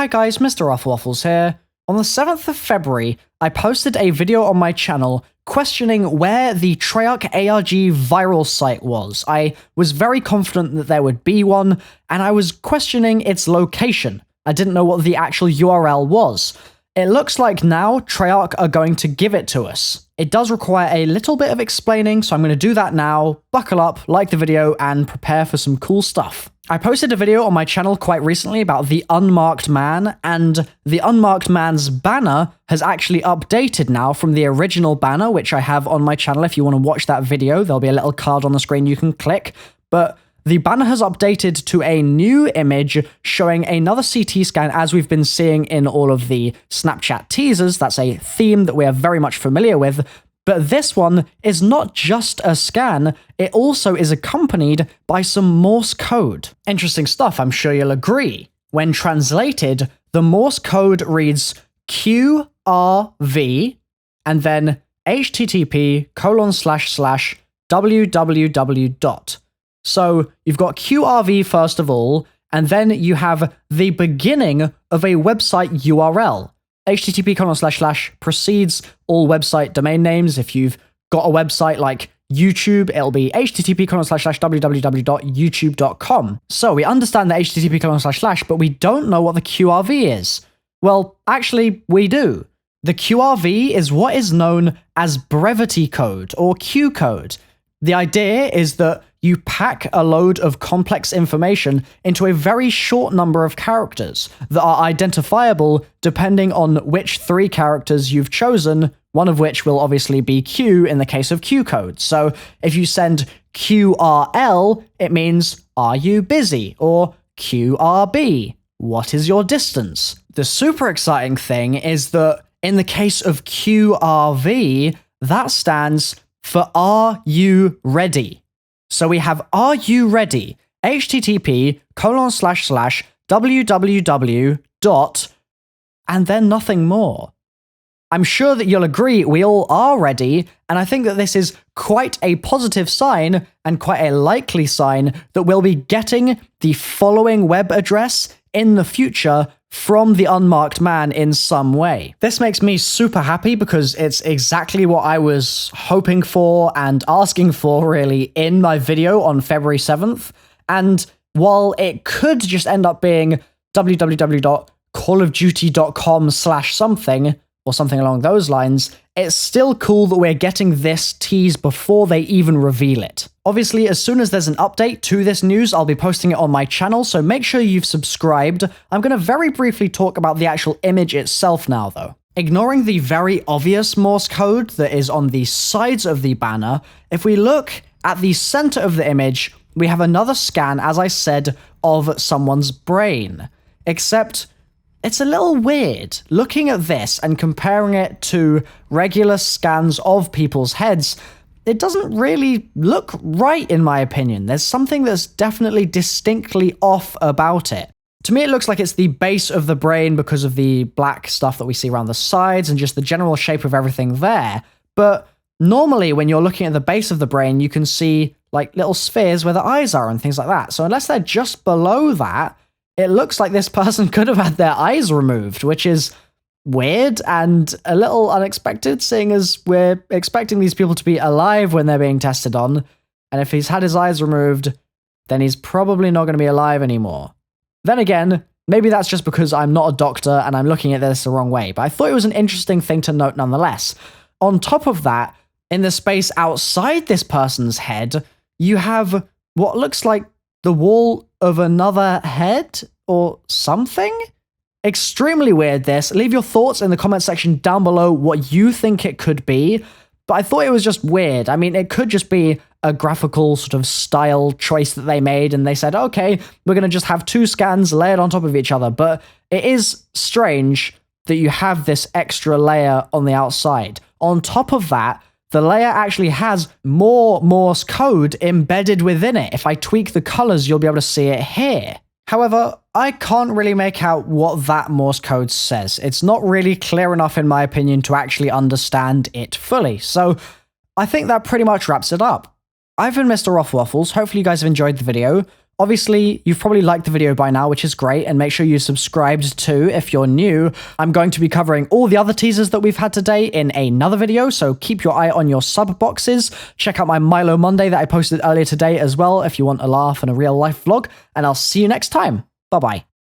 Hi guys, Mr. Waffles here. On the 7th of February, I posted a video on my channel questioning where the Treyarch ARG viral site was. I was very confident that there would be one, and I was questioning its location. I didn't know what the actual URL was. It looks like now Treyarch are going to give it to us. It does require a little bit of explaining, so I'm going to do that now. Buckle up, like the video, and prepare for some cool stuff. I posted a video on my channel quite recently about the Unmarked Man, and the Unmarked Man's banner has actually updated now from the original banner, which I have on my channel. If you want to watch that video, there'll be a little card on the screen you can click. But the banner has updated to a new image showing another CT scan as we've been seeing in all of the Snapchat teasers. That's a theme that we are very much familiar with. But this one is not just a scan, it also is accompanied by some Morse code. Interesting stuff, I'm sure you'll agree. When translated, the Morse code reads QRV and then http://www. So you've got QRV first of all, and then you have the beginning of a website URL. http:// precedes all website domain names. If you've got a website like YouTube, it'll be http://www.youtube.com. So we understand the http://, but we don't know what the QRV is. Well, actually, we do. The QRV is what is known as brevity code or Q code. The idea is that you pack a load of complex information into a very short number of characters that are identifiable depending on which 3 characters you've chosen, one of which will obviously be Q in the case of Q code. So if you send QRL, it means, are you busy? Or QRB, what is your distance? The super exciting thing is that in the case of QRV, that stands for Are You Ready? So we have Are You Ready? http://www. and then nothing more. I'm sure that you'll agree we all are ready, and I think that this is quite a positive sign and quite a likely sign that we'll be getting the following web address in the future from the Unmarked Man in some way. This makes me super happy because it's exactly what I was hoping for and asking for, really, in my video on February 7th. And while it could just end up being www.callofduty.com/something, or something along those lines, it's still cool that we're getting this tease before they even reveal it. Obviously, as soon as there's an update to this news, I'll be posting it on my channel, so make sure you've subscribed. I'm going to very briefly talk about the actual image itself now, though. Ignoring the very obvious Morse code that is on the sides of the banner, if we look at the center of the image, we have another scan, as I said, of someone's brain. Except it's a little weird. Looking at this and comparing it to regular scans of people's heads, it doesn't really look right in my opinion. There's something that's definitely distinctly off about it. To me, it looks like it's the base of the brain because of the black stuff that we see around the sides and just the general shape of everything there. But normally when you're looking at the base of the brain, you can see like little spheres where the eyes are and things like that. So unless they're just below that, it looks like this person could have had their eyes removed, which is weird and a little unexpected, seeing as we're expecting these people to be alive when they're being tested on, and if he's had his eyes removed, then he's probably not going to be alive anymore. Then again, maybe that's just because I'm not a doctor and I'm looking at this the wrong way, but I thought it was an interesting thing to note nonetheless. On top of that, in the space outside this person's head, you have what looks like the wall of another head or something? Extremely weird, this. Leave your thoughts in the comment section down below what you think it could be, but I thought it was just weird. I mean, it could just be a graphical sort of style choice that they made, and they said, okay, we're going to just have 2 scans layered on top of each other, but it is strange that you have this extra layer on the outside. On top of that, the layer actually has more Morse code embedded within it. If I tweak the colors, you'll be able to see it here. However, I can't really make out what that Morse code says. It's not really clear enough, in my opinion, to actually understand it fully. So I think that pretty much wraps it up. I've been Mr. Waffles. Hopefully you guys have enjoyed the video. Obviously, you've probably liked the video by now, which is great, and make sure you subscribed too if you're new. I'm going to be covering all the other teasers that we've had today in another video, so keep your eye on your sub boxes. Check out my Milo Monday that I posted earlier today as well if you want a laugh and a real life vlog, and I'll see you next time. Bye-bye.